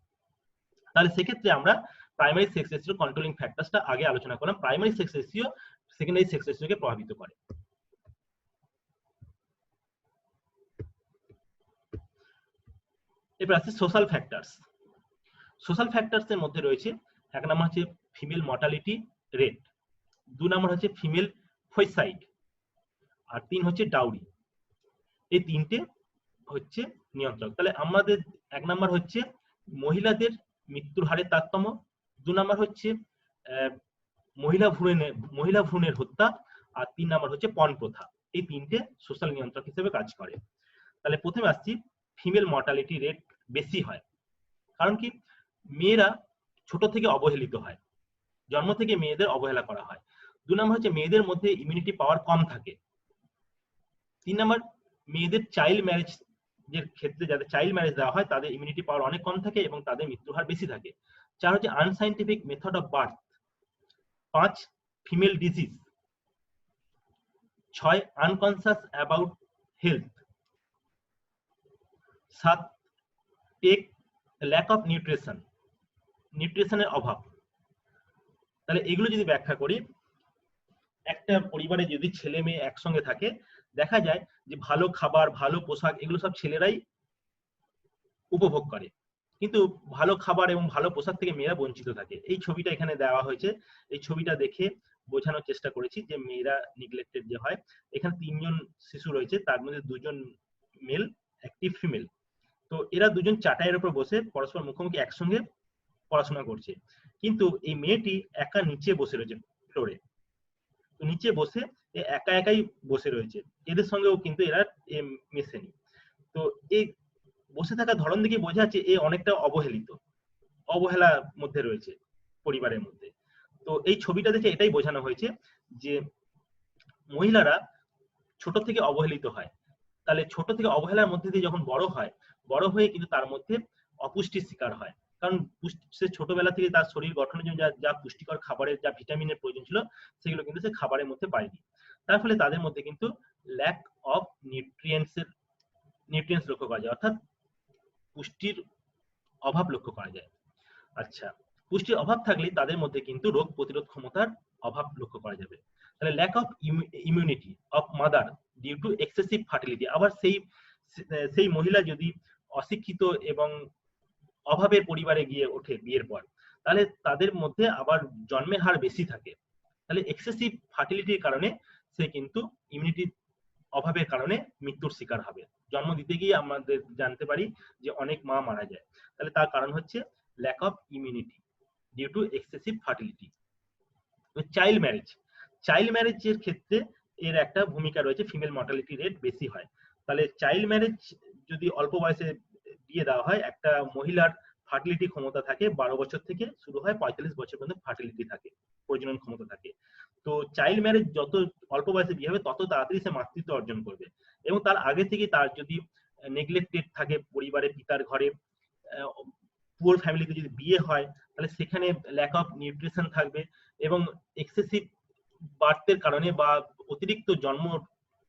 তাহলে সেক্ষেত্রে আমরা প্রাইমারি সেক্স রেশিও কন্ট্রোলিং ফ্যাক্টরসটা আগে আলোচনা করলাম। Primary sex ratio secondary sex রেশিওকে প্রভাবিত করে। এবার আছে সোশ্যাল ফ্যাক্টরস। সোশ্যাল ফ্যাক্টরস এর মধ্যে রয়েছে 1 নম্বর হচ্ছে ফিমেল মর্টালিটি রেট, 2 নম্বর হচ্ছে ফিমেল ফয়েসাইড, আর 3 হচ্ছে ডাউরি। এই তিনটে হচ্ছে নিয়ন্ত্রক। তাহলে আমাদের 1 নম্বর হচ্ছে মহিলাদের মৃত্যুর হারের তারতম্য, 2 নম্বর হচ্ছে মহিলা ভ্রূণের হত্যা, আর 3 নম্বর হচ্ছে পণ প্রথা। এই তিনটে সোশ্যাল নিয়ন্ত্রক হিসেবে কাজ করে। তাহলে প্রথমে আসছি ফিমেল মর্টালিটি রেট বেশি হয় কারণ কি মেয়েরা ছোট থেকে অবহেলিত হয়, জন্ম থেকে মেয়েদের অবহেলা করা হয়। 2 নম্বর হচ্ছে মেয়েদের মধ্যে ইমিউনিটি পাওয়ার কম থাকে। 3 নম্বর মেয়েদের চাইল্ড ম্যারেজ এর ক্ষেত্রে যাদের চাইল্ড ম্যারেজ দেওয়া হয় তাদের ইমিউনিটি পাওয়ার অনেক কম থাকে এবং তাদের মৃত্যুর হার বেশি থাকে। 4 হচ্ছে unscientific method of birth. 5 female disease. 6 unconscious about health. 7 take lack of নিউট্রিশনের অভাব। তাহলে এগুলো যদি ব্যাখ্যা করি, একটা পরিবারে যদি ছেলে মেয়ে একসঙ্গে থাকে দেখা যায় যে ভালো খাবার ভালো পোশাক এগুলো সব ছেলেরাই উপভোগ করে, কিন্তু ভালো খাবার এবং ভালো পোশাক থেকে মেয়েরা বঞ্চিত থাকে। এই ছবিটা এখানে দেওয়া হয়েছে, এই ছবিটা দেখে বোঝানোর চেষ্টা করেছি যে মেয়েরা নিগলেক্টেড যে হয়। এখানে 3 জন শিশু রয়েছে, তার মধ্যে 2 জন মেল, একটি ফিমেল। তো এরা 2 জন চাটাইয়ের উপর বসে পরস্পর মুখোমুখি একসঙ্গে পড়াশোনা করছে, কিন্তু এই মেয়েটি একা নিচে বসে রয়েছে ফ্লোরে। তো নিচে বসে একা একাই বসে রয়েছে, এদের সঙ্গেও কিন্তু এরা মেশেনি। তো এই বসে থাকার ধরন দেখে বোঝা যাচ্ছে এ অনেকটা অবহেলার মধ্যে রয়েছে পরিবারের মধ্যে। তো এই ছবিটা দেখে এটাই বোঝানো হয়েছে যে মহিলারা ছোট থেকে অবহেলিত হয়। তাহলে ছোট থেকে অবহেলার মধ্যে দিয়ে যখন বড় হয়ে কিন্তু তার মধ্যে অপুষ্টির শিকার হয়, কারণ সে ছোটবেলা থেকে তার শরীর গঠনের জন্য যা পুষ্টিকর খাবারের যা ভিটামিনের প্রয়োজন ছিল সেগুলো কিন্তু সে খাবারের মধ্যে পায়নি। তার ফলে তাদের মধ্যে কিন্তু ল্যাক অফ নিউট্রিয়েন্টস লক্ষ্য করা যায়, অর্থাৎ পুষ্টির অভাব লক্ষ্য করা যায়। আচ্ছা, পুষ্টির অভাব থাকলে তাদের মধ্যে কিন্তু রোগ প্রতিরোধ ক্ষমতার অভাব লক্ষ্য করা যাবে। তাহলে lack of immunity of mother due to excessive fertility. আবার সেই মহিলা যদি অশিক্ষিত এবং অভাবের পরিবারে গিয়ে ওঠে বিয়ের পর, তাহলে তাদের মধ্যে আবার জন্মের হার বেশি থাকে। তাহলে এক্সেসিভ ফার্টিলিটির কারণে সে কিন্তু ইমিউনিটির অভাবের কারণে মৃত্যুর শিকার হবে। জন্ম দিতে গিয়ে আমাদের জানতে পারি যে অনেক মা মারা যায়। তাহলে তার কারণ হচ্ছে lack of immunity due to excessive fertility. Child ম্যারেজের ক্ষেত্রে এর একটা ভূমিকা রয়েছে, ফিমেল মর্টালিটি রেট বেশি হয়। তাহলে চাইল্ড ম্যারেজ যদি অল্প বয়সে বিয়ে দেওয়া হয়, একটা মহিলার ফার্টিলিটি ক্ষমতা থাকে 12 বছর থেকে শুরু হয় 45 বছর পর্যন্ত ফার্টিলিটি থাকে, প্রজনন ক্ষমতা থাকে। তো চাইল্ড ম্যারেজ যত অল্প বয়সে বিয়ে হবে তত তাড়াতাড়ি সে মাতৃত্ব অর্জন করবে। এবং তার আগে থেকে তার যদি নেগলেক্টেড থাকে পরিবারে, পিতার ঘরে, পুয়ার ফ্যামিলিতে যদি বিয়ে হয়, তাহলে সেখানে ল্যাক অফ নিউট্রিশন থাকবে এবং এক্সেসিভ বার্থের কারণে বা অতিরিক্ত জন্মর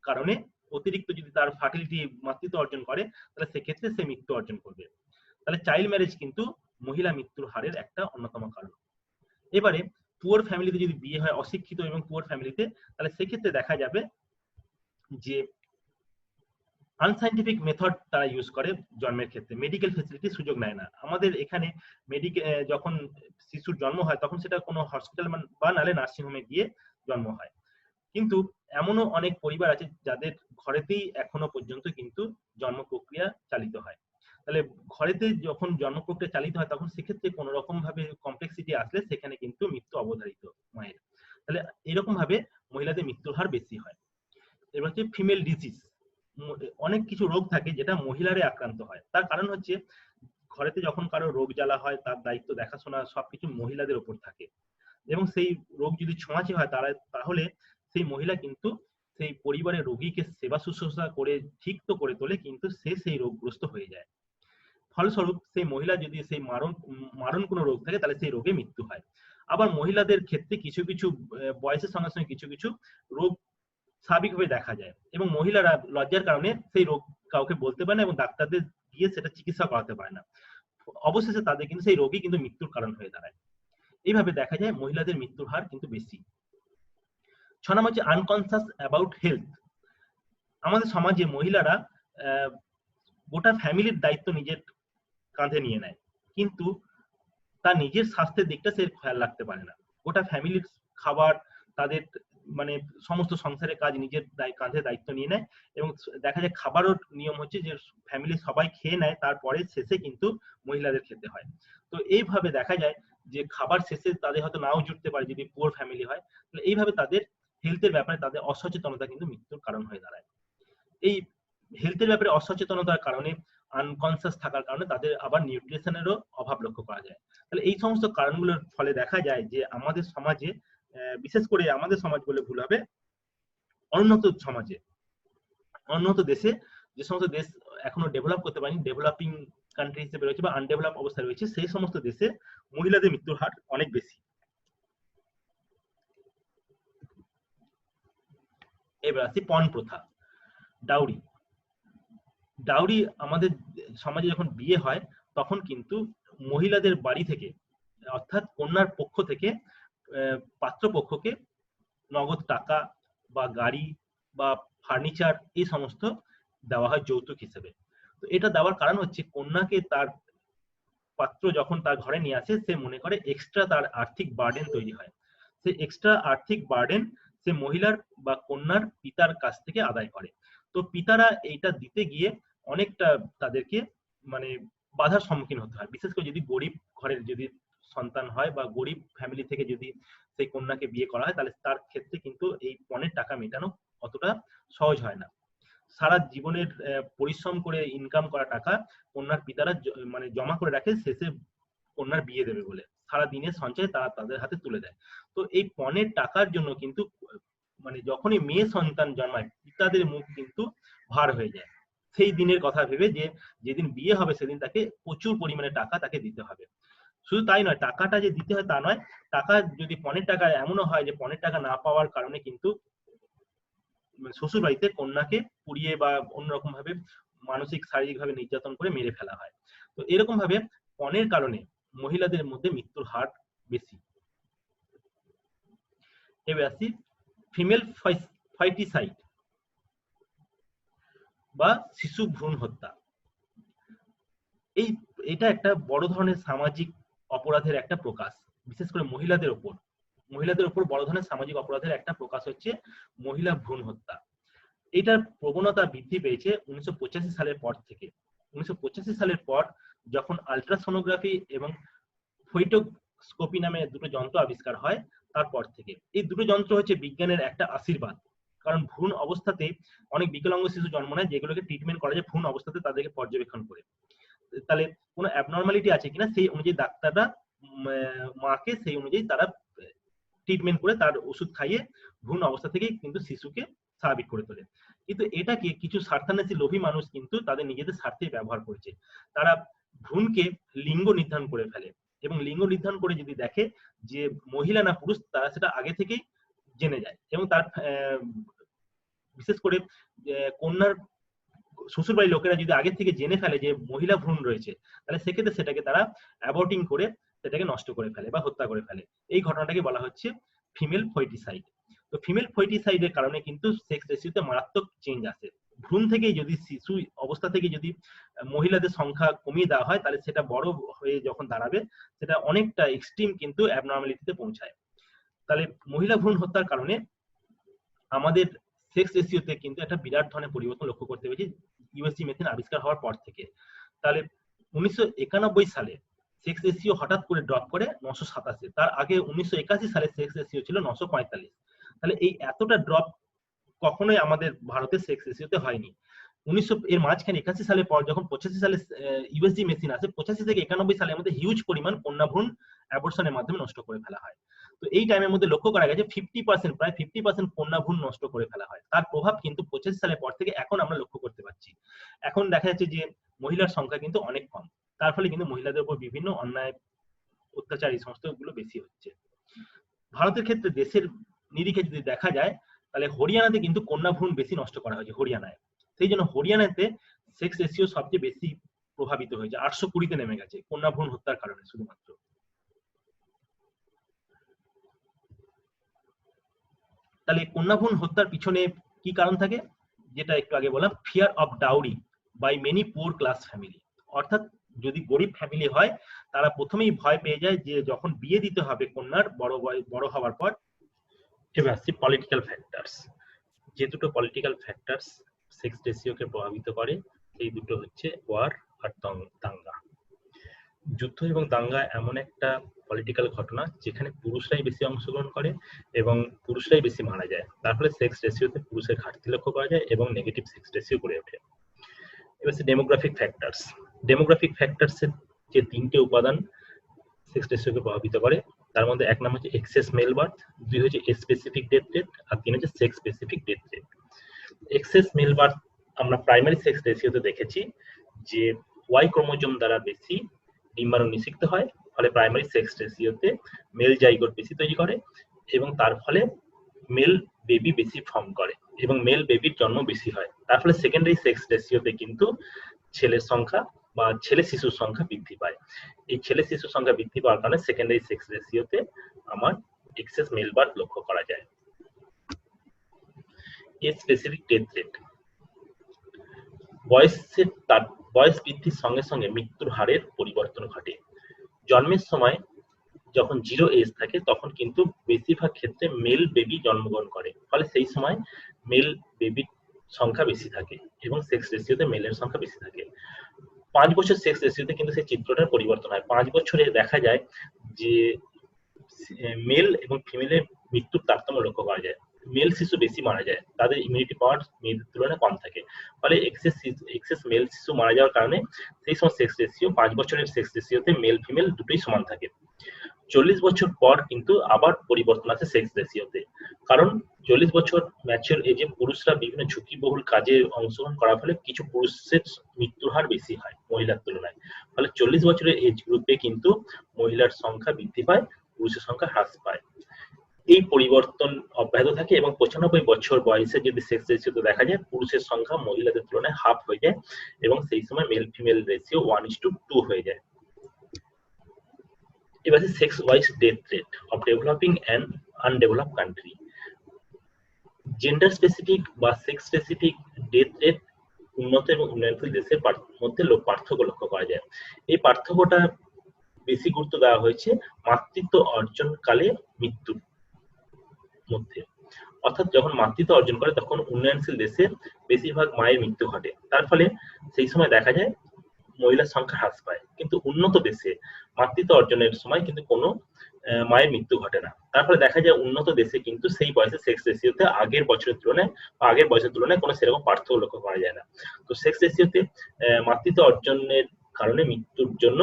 কারণে, অতিরিক্ত যদি তার ফার্টিলিটি মাতৃত্ব অর্জন করে, তাহলে সেক্ষেত্রে সে মৃত্যু অর্জন করবে। তাহলে চাইল্ড ম্যারেজ কিন্তু মহিলা মৃত্যুর হারের একটা অন্যতম কারণ। এবারে পুয়ার ফ্যামিলিতে যদি বিয়ে হয়, অশিক্ষিত এবং পুয়ার ফ্যামিলিতে, তাহলে সেক্ষেত্রে দেখা যাবে যে আনসাইন্টিফিক মেথড তারা ইউজ করে জন্মের ক্ষেত্রে, মেডিকেল ফেসিলিটি সুযোগ নেয় না। আমাদের এখানে যখন শিশুর জন্ম হয় তখন সেটা কোনো হসপিটাল বা নালে নার্সিং হোমে গিয়ে জন্ম হয়। কিন্তু এমনও অনেক পরিবার আছে যাদের ঘরেতেই এখনো পর্যন্ত কিন্তু জন্ম প্রক্রিয়া চালিত হয়। তাহলে ঘরেতে যখন জন্ম প্রক্রিয়া চালিত হয় তখন সেক্ষেত্রে কোনো রকম ভাবে কমপ্লেক্সিটি আসলে সেখানে কিন্তু মৃত্যু অবধারিত মায়ের। তাহলে এরকম ভাবে মহিলাদের মৃত্যুর হার বেশি হয়। এবার হচ্ছে ফিমেল ডিজিজ, অনেক কিছু রোগ থাকে যেটা মহিলারে আক্রান্ত হয়। তার কারণ হচ্ছে ঘরেতে যখন কারো রোগ জ্বালা হয় তার দায়িত্ব দেখাশোনা সবকিছু মহিলাদের উপর থাকে, এবং সেই রোগ যদি ছোঁয়াচে হয় তাহলে সেই মহিলা কিন্তু সেই পরিবারের রোগীকে সেবা শুশ্রূষা করে ঠিক তো করে তোলে, কিন্তু সে সেই রোগগ্রস্ত হয়ে যায়। ফলস্বরূপ সেই মহিলা যদি সেই মারণ কোনো রোগ থাকে তাহলে সেই রোগে মৃত্যু হয়। আবার মহিলাদের ক্ষেত্রে কিছু কিছু বয়সের সঙ্গে সঙ্গে কিছু কিছু রোগ স্বাভাবিকভাবে দেখা যায় এবং মহিলারা লজ্জার কারণে সেই রোগ কাউকে বলতে পারে না এবং ডাক্তারদের গিয়ে সেটা চিকিৎসা করাতে পারে না। অবশেষে তাদের কিন্তু সেই রোগই কিন্তু মৃত্যুর কারণ হয়ে দাঁড়ায়। এইভাবে দেখা যায় মহিলাদের মৃত্যুর হার কিন্তু বেশি। 6 নম্বর হচ্ছে আনকনসিয়াস অ্যাবাউট হেলথ। আমাদের সমাজে মহিলারা গোটা ফ্যামিলির দায়িত্ব নিজের কাঁধে নিয়ে নেয়, কিন্তু তার নিজের স্বাস্থ্যের দিকটা সে খেয়াল রাখতে পারে না। গোটা ফ্যামিলির খাবার, তাদের মানে সমস্ত সংসারের কাজ নিজের কাঁধে দায়িত্ব নিয়ে নেয় এবং দেখা যায় খাবারও নিয়ম হচ্ছে যে ফ্যামিলির সবাই খেয়ে নেয়, তারপরে শেষে কিন্তু মহিলাদের খেতে হয়। তো এইভাবে দেখা যায় যে খাবার শেষে তাদের হয়তো নাও জুটতে পারে যদি পুয়ার ফ্যামিলি হয়। তাহলে এইভাবে তাদের হেলথের ব্যাপারে তাদের অসচেতনতা কিন্তু মৃত্যুর কারণ হয়ে দাঁড়ায়। এই হেলথের ব্যাপারে অসচেতনতার কারণে, আনকনসিয়াস থাকার কারণে তাদের আবার নিউট্রিশনেরও অভাব লক্ষ্য করা যায়। তাহলে এই সমস্ত কারণগুলোর ফলে দেখা যায় যে আমাদের সমাজে, বিশেষ করে আমাদের সমাজ বলে ভুল হবে, অনুন্নত সমাজে, উন্নত দেশে, যে সমস্ত দেশ এখনো ডেভেলপ করতে পারেনি, ডেভেলপিং কান্ট্রি হিসেবে রয়েছে বা আনডেভেলপ অবস্থায় রয়েছে, সেই সমস্ত দেশে মহিলাদের মৃত্যুর হার অনেক বেশি। এবার আসি পণ প্রথা, ডাউরি। ডাউরি আমাদের সমাজে যখন বিয়ে হয় তখন কিন্তু মহিলাদের বাড়ি থেকে, অর্থাৎ কন্যার পক্ষ থেকে পাত্রপক্ষকে নগদ টাকা বা গাড়ি বা ফার্নিচার এই সমস্ত দেওয়া হয় যৌতুক হিসেবে। তো এটা দেওয়ার কারণ হচ্ছে কন্যাকে তার পাত্র যখন তার ঘরে নিয়ে আসে সে মনে করে এক্সট্রা তার আর্থিক বার্ডেন তৈরি হয়, সে এক্সট্রা আর্থিক বার্ডেন সে মহিলার বা কন্যার পিতার কাছ থেকে আদায় করে। তো পিতারা এইটা দিতে গিয়ে অনেকটা তাদেরকে মানে বাধার সম্মুখীন হতে হয়, বিশেষ করে যদি গরিব ঘরের যদি সন্তান হয় বা গরিব ফ্যামিলি থেকে যদি সেই কন্যাকে বিয়ে করা হয়, তাহলে তার ক্ষেত্রে কিন্তু এই পণের টাকা মেটানো অতটা সহজ হয় না। সারা জীবনের পরিশ্রম করে ইনকাম করা টাকা কন্যার পিতারা মানে জমা করে রাখে শেষে কন্যার বিয়ে দেবে বলে, সারা দিনের সঞ্চয় তারা তাদের হাতে তুলে দেয়। তো এই পণের টাকার জন্য কিন্তু মানে যখনই মেয়ে সন্তান জন্মায় পিতাদের মুখ কিন্তু ভার হয়ে যায় সেই দিনের কথা ভেবে, যে যেদিন বিয়ে হবে সেদিন তাকে প্রচুর পরিমাণে টাকা তাকে দিতে হবে। শুধু তাই নয়, টাকাটা যে দিতে হয় তা নয়, টাকা যদি পণের টাকা এমনও হয় যে পণের টাকা না পাওয়ার কারণে কিন্তু শ্বশুর বাড়িতে কন্যাকে পুড়িয়ে বা অন্যরকম ভাবে মানসিক শারীরিক ভাবে নির্যাতন করে মেরে ফেলা হয়। তো এরকম ভাবে পণের কারণে মহিলাদের মধ্যে মৃত্যুর হার বেশি। এবার আসি ফিমেল ফাইটিসাইড বা শিশু ভ্রূণ হত্যা। এটা একটা বড় ধরনের সামাজিক অপরাধের একটা প্রকাশ, বিশেষ করে মহিলাদের উপর বড় ধরনের সামাজিক অপরাধের একটা প্রকাশ হচ্ছে মহিলা ভ্রূণ হত্যা। এটার প্রবণতা বৃদ্ধি পেয়েছে 1985 সালের পর থেকে। 1985 সালের পর যখন আল্ট্রাসোনোগ্রাফি এবং ফোটোস্কোপি নামে দুটো যন্ত্র আবিষ্কার হয়, তারপর থেকে এই দুটো যন্ত্র হচ্ছে বিজ্ঞানের একটা আশীর্বাদ। কারণ ভ্রূণ অবস্থাতে অনেক বিকলাঙ্গ শিশু জন্ম নেয়, যেগুলোকে ট্রিটমেন্ট করা যায় ভ্রূণ অবস্থাতে তাদেরকে পর্যবেক্ষণ করে। তাহলে কোনো অ্যাবনর্মালিটি আছে কিনা সেই অনুযায়ী ডাক্তাররা মাকে সেই অনুযায়ী তারা ট্রিটমেন্ট করে তার ওষুধ খাইয়ে ভ্রূণ অবস্থা থেকেই কিন্তু শিশুকে স্বাভাবিক করে তোলে। কিন্তু এটাকে কিছু স্বার্থান্বেষী লোভী মানুষ কিন্তু তাদের নিজেদের স্বার্থে ব্যবহার করেছে। তারা ভ্রূণকে লিঙ্গ নির্ধারণ করে ফেলে এবং লিঙ্গ নির্ধারণ করে যদি দেখে যে মহিলা না পুরুষ, তারা সেটা আগে থেকেই জেনে যায়। এবং তার বিশেষ করে কন্যার শ্বশুরবাড়ির লোকেরা যদি আগে থেকে জেনে ফেলে যে মহিলা ভ্রূণ রয়েছে, তাহলে সেক্ষেত্রে সেটাকে তারা অ্যাবর্টিং করে সেটাকে নষ্ট করে ফেলে বা হত্যা করে ফেলে। এই ঘটনাটাকে বলা হচ্ছে ফিমেল ফয়েটিসাইড। তো ফিমেল ফয়েটিসাইডের কারণে কিন্তু সেক্স রেশিওতে মারাত্মক চেঞ্জ আসে। ভ্রূণ থেকেই যদি শিশু অবস্থা থেকে যদি মহিলাদের সংখ্যা কমিয়ে দেওয়া হয়, তাহলে সেটা বড় হয়ে যখন দাঁড়াবে সেটা অনেকটা এক্সট্রিম কিন্তু অ্যাবনর্মালিটিতে পৌঁছায়। তাহলে মহিলা ভ্রূণ হত্যার কারণে আমাদের সেক্স রেশিওতে কিন্তু একটা বিরাট ধরনের পরিবর্তন লক্ষ্য করতে পেরেছি ইউএসজি মেথিন আবিষ্কার হওয়ার পর থেকে। তাহলে 1991 সালে সেক্স রেশিও হঠাৎ করে ড্রপ করে 987। তার আগে 1981 সালে সেক্স রেশিও ছিল 945। তাহলে এই এতটা ড্রপ কখনোই আমাদের ভারতের সেক্স রেশিওতে হয়নি। এর মাঝখানে 81 সালের পর যখন 85 সালে ইউএসজি মেশিন আসে, 85 থেকে 91 সালের মধ্যে হিউজ পরিমাণ কন্যা ভ্রূণ অ্যাবর্শনের মাধ্যমে নষ্ট করে ফেলা হয়। তো এই টাইমের মধ্যে লক্ষ্য করা গেছে 50%, প্রায় 50% কন্যা ভ্রূণ নষ্ট করে ফেলা হয়। তার প্রভাব কিন্তু 85 সালের পর থেকে এখন আমরা লক্ষ্য করতে পারছি। এখন দেখা যাচ্ছে যে মহিলার সংখ্যা কিন্তু অনেক কম, তার ফলে কিন্তু মহিলাদের উপর বিভিন্ন অন্যায় অত্যাচার এই সমস্ত গুলো বেশি হচ্ছে। ভারতের ক্ষেত্রে দেশের নিরিখে যদি দেখা যায়, তাহলে হরিয়ানাতে কিন্তু কন্যা ভ্রূণ বেশি নষ্ট করা হয়েছে হরিয়ানায়। সেই জন্য হরিয়ানাতে সেক্স রেশিও সবচেয়ে বেশি প্রভাবিত হয়েছে, 820-তে নেমে গেছে কন্যা ভ্রূণ হত্যার কারণে শুধুমাত্র। তাহলে কন্যা ভ্রূণ হত্যার পিছনে কি কারণ থাকে, যেটা একটু আগে বললাম, fear of dowry by many poor class family. অর্থাৎ যদি গরিব ফ্যামিলি হয়, তারা প্রথমেই ভয় পেয়ে যায় যে যখন বিয়ে দিতে হবে কন্যার বড় হওয়ার পর। এবার আসছি পলিটিক্যাল ফ্যাক্টরস। যে দুটো পলিটিক্যাল ফ্যাক্টরস সেক্স রেশিওকে প্রভাবিত করে, সেই দুটো হচ্ছে ওয়ার আর দাঙ্গা। যুদ্ধ এবং দাঙ্গা এমন একটা পলিটিক্যাল ঘটনা যেখানে পুরুষরাই বেশি অংশগ্রহণ করে এবং পুরুষরাই বেশি মারা যায়। তার ফলে সেক্স রেশিওতে পুরুষের ঘাটতি লক্ষ্য করা যায় এবং নেগেটিভ সেক্স রেশিও গড়ে ওঠে। এবার ডেমোগ্রাফিক ফ্যাক্টরস। ডেমোগ্রাফিক ফ্যাক্টরসের যে তিনটে উপাদান সেক্স রেশিওকে প্রভাবিত করে, তার মধ্যে এক নাম হচ্ছে এক্সেস মেল বার্থ, দুই হচ্ছে স্পেসিফিক ডেথ রেট, আর তিন হচ্ছে sex specific death rate. Excess male birth আমরা প্রাইমারি সেক্স রেশিওতে দেখেছি যে ওয়াই ক্রোমোজোম দ্বারা বেশি ডিম্বাণু নিষিক্ত হয়, ফলে প্রাইমারি সেক্স রেশিওতে মেল জাইগোট বেশি তৈরি করে এবং তার ফলে মেল বেবি বেশি ফর্ম করে এবং মেল বেবির জন্ম বেশি হয়। তার ফলে সেকেন্ডারি সেক্স রেশিওতে কিন্তু ছেলের সংখ্যা বা ছেলে শিশুর সংখ্যা বৃদ্ধি পায়। এই ছেলে শিশুর সংখ্যা বৃদ্ধি পাওয়ার কারণে সেকেন্ডারি সেক্স রেশিওতে আমার এক্সেস মেল বার্থ লক্ষ্য করা যায়। Specific death rate. বয়স বৃদ্ধির সঙ্গে সঙ্গে মৃত্যুর হারের পরিবর্তন ঘটে। জন্মের সময় যখন 0 এজ থাকে, তখন কিন্তু বেশিরভাগ ক্ষেত্রে মেল বেবি জন্মগ্রহণ করে, ফলে সেই সময় মেল বেবির সংখ্যা বেশি থাকে এবং সেক্স রেশিওতে মেলের সংখ্যা বেশি থাকে। 5 বছর সেক্স রেশিওতে কিন্তু সেই চিত্রটার পরিবর্তন হয়। 5 বছরে দেখা যায় যে মেল এবং ফিমেলের মৃত্যুর তারতম্য লক্ষ্য করা যায়। মেল শিশু বেশি মারা যায়, তাদের ইমিউনিটি পাওয়ার মেয়েদের তুলনায় কম থাকে, ফলে এক্সেস মেল শিশু মারা যাওয়ার কারণে সেই সময় সেক্স রেশিও 5 বছরের সেক্স রেশিওতে মেল ফিমেল দুটোই সমান থাকে। 40 বছর পর কিন্তু আবার পরিবর্তন আসে সেক্স রেশিওতে, কারণ 40 বছর ম্যাচিউর এজে পুরুষরা বিভিন্ন ঝুঁকিবহুল কাজে অংশগ্রহণ করার ফলে কিছু পুরুষের মৃত্যুর হার বেশি হয় মহিলার তুলনায়, ফলে 40 বছরের এজ গ্রুপে কিন্তু মহিলার সংখ্যা বৃদ্ধি পায়, পুরুষের সংখ্যা হ্রাস পায়। এই পরিবর্তন অব্যাহত থাকে এবং 95 বছর বয়সে যদি সেক্স রেশিওতে দেখা যায় পুরুষের সংখ্যা মহিলাদের তুলনায় হাফ হয়ে যায় এবং সেই সময় মেল ফিমেল রেশিও 1:2 হয়ে যায়। এবার sex wise death rate of developing and undeveloped country. Gender specific বা সেক্স স্পেসিফিক ডেথ রেট উন্নত এবং উন্নয়নশীল দেশের মধ্যে পার্থক্য লক্ষ্য করা যায়। এই পার্থক্যটা বেশি গুরুত্ব দেওয়া হয়েছে মাতৃত্ব অর্জনকালে মৃত্যুর মধ্যে। অর্থাৎ যখন মাতৃত্ব অর্জন করে তখন উন্নয়নশীল দেশে বেশিরভাগ মায়ের মৃত্যু ঘটে, তার ফলে সেই সময় দেখা যায় মহিলার সংখ্যা হ্রাস পায়। কিন্তু উন্নত দেশে মাতৃত্ব অর্জনের সময় কিন্তু কোনো মায়ের মৃত্যু ঘটে না, তার ফলে দেখা যায় উন্নত দেশে কিন্তু সেই বয়সে সেক্স রেশিওতে আগের বছরের তুলনায় বা আগের বয়সের তুলনায় কোনো সেরকম পার্থক্য লক্ষ্য করা যায় না। তো সেক্স রেশিওতে মাতৃত্ব অর্জনের কারণে মৃত্যুর জন্য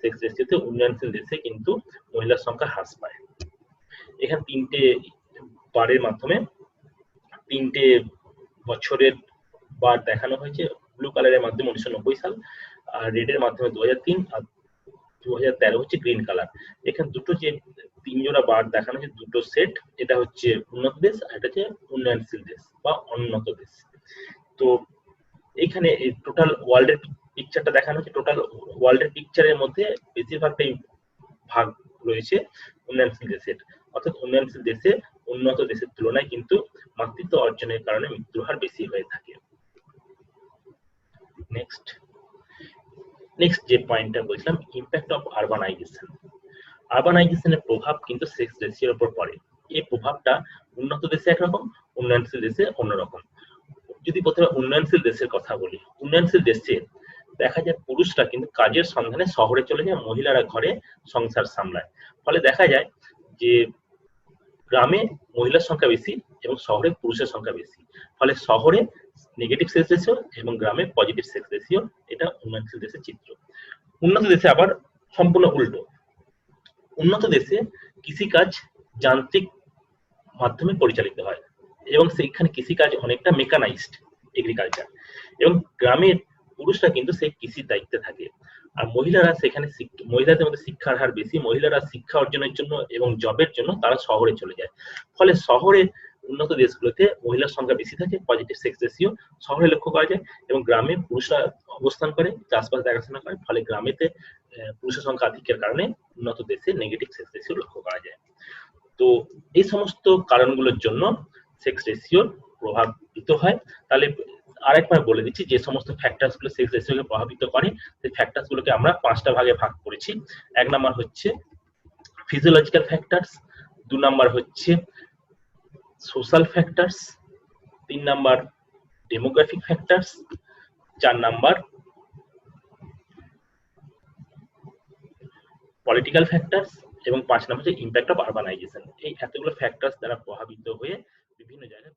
সেক্স রেশিওতে উন্নয়নশীল দেশে কিন্তু মহিলার সংখ্যা হ্রাস পায়। এখানে তিনটে বারের মাধ্যমে তিনটে বছরের বার দেখানো হয়েছে। ব্লু কালারের মাধ্যমে 1990 সাল, আর রেডের মাধ্যমে 2003, আর 2013 হচ্ছে গ্রিন কালার। এখানে দুটো যে 3 জোড়া বার দেখানো হয়েছে, দুটো সেট, এটা হচ্ছে উন্নত দেশ আর এটা হচ্ছে উন্নয়নশীল দেশ বা উন্নত দেশ। তো এখানে টোটাল ওয়ার্ল্ডের পিকচারটা দেখানো হচ্ছে। টোটাল ওয়ার্ল্ডের পিকচারের মধ্যে বেশিরভাগটাই ভাগ রয়েছে উন্নয়নশীল দেশের, অর্থাৎ উন্নয়নশীল দেশে উন্নত দেশের তুলনায় কিন্তু মাতৃত্ব অর্জনের কারণে মৃত্যুর হার বেশি হয়ে থাকে। নেক্সট যে পয়েন্টটা বলছিলাম, ইম্প্যাক্ট অফ আরবানাইজেশন। আরবানাইজেশনের প্রভাব কিন্তু সেক্স রেশিওর উপর পড়ে। এই প্রভাবটা উন্নত দেশে একরকম, উন্নয়নশীল দেশে অন্যরকম। যদি প্রথমে উন্নয়নশীল দেশের কথা বলি, উন্নয়নশীল দেশে দেখা যায় পুরুষরা কিন্তু কাজের সন্ধানে শহরে চলে যায়, মহিলারা ঘরে সংসার সামলায়। ফলে দেখা যায় যে গ্রামে মহিলার সংখ্যা বেশি এবং শহরে পুরুষের সংখ্যা বেশি। ফলে শহরে নেগেটিভ সেক্স রেশিও এবং গ্রামে পজিটিভ সেক্স রেশিও, এটা উন্নয়নশীল দেশের চিত্র। উন্নত দেশে আবার সম্পূর্ণ উল্টো। উন্নত দেশে কৃষিকাজ যান্ত্রিক মাধ্যমে পরিচালিত হয় এবং সেইখানে কৃষিকাজ অনেকটা মেকানাইজড এগ্রিকালচার, এবং গ্রামের পুরুষরা কিন্তু সেই কৃষির দায়িত্বে থাকে। আর মহিলারা সেখানে মহিলাদের মধ্যে শিক্ষার হার বেশি, মহিলারা শিক্ষা অর্জনের জন্য এবং জবের জন্য তারা শহরে চলে যায়। ফলে শহরে উন্নত দেশগুলোতে মহিলার সংখ্যা বেশি থাকে, পজিটিভ সেক্স রেশিও শহরে লক্ষ্য করা যায়, এবং গ্রামে পুরুষরা অবস্থান করে চাষবাস দেখাশোনা করে। ফলে গ্রামেতে পুরুষের সংখ্যা আধিক্যের কারণে উন্নত দেশে নেগেটিভ সেক্স রেশিও লক্ষ্য করা যায়। তো এই সমস্ত কারণগুলোর জন্য সেক্স রেশিও প্রভাবিত হয়। তাহলে আরেকবার বলে দিচ্ছি যে সমস্ত ফ্যাক্টরস গুলো সেক্স রেশিওকে প্রভাবিত করে, সেই ফ্যাক্টরস গুলোকে আমরা 5টা ভাগে ভাগ করেছি। 1 নাম্বার হচ্ছে ফিজিওলজিক্যাল ফ্যাক্টরস, 2 নাম্বার হচ্ছে social factors, 3 number demographic factors, 4 number political factors, এবং 5 নাম্বার হচ্ছে ইম্প্যাক্ট অফ আরবানাইজেশন। এই এতগুলো ফ্যাক্টরস দ্বারা প্রভাবিত হয়ে বিভিন্ন জায়গায়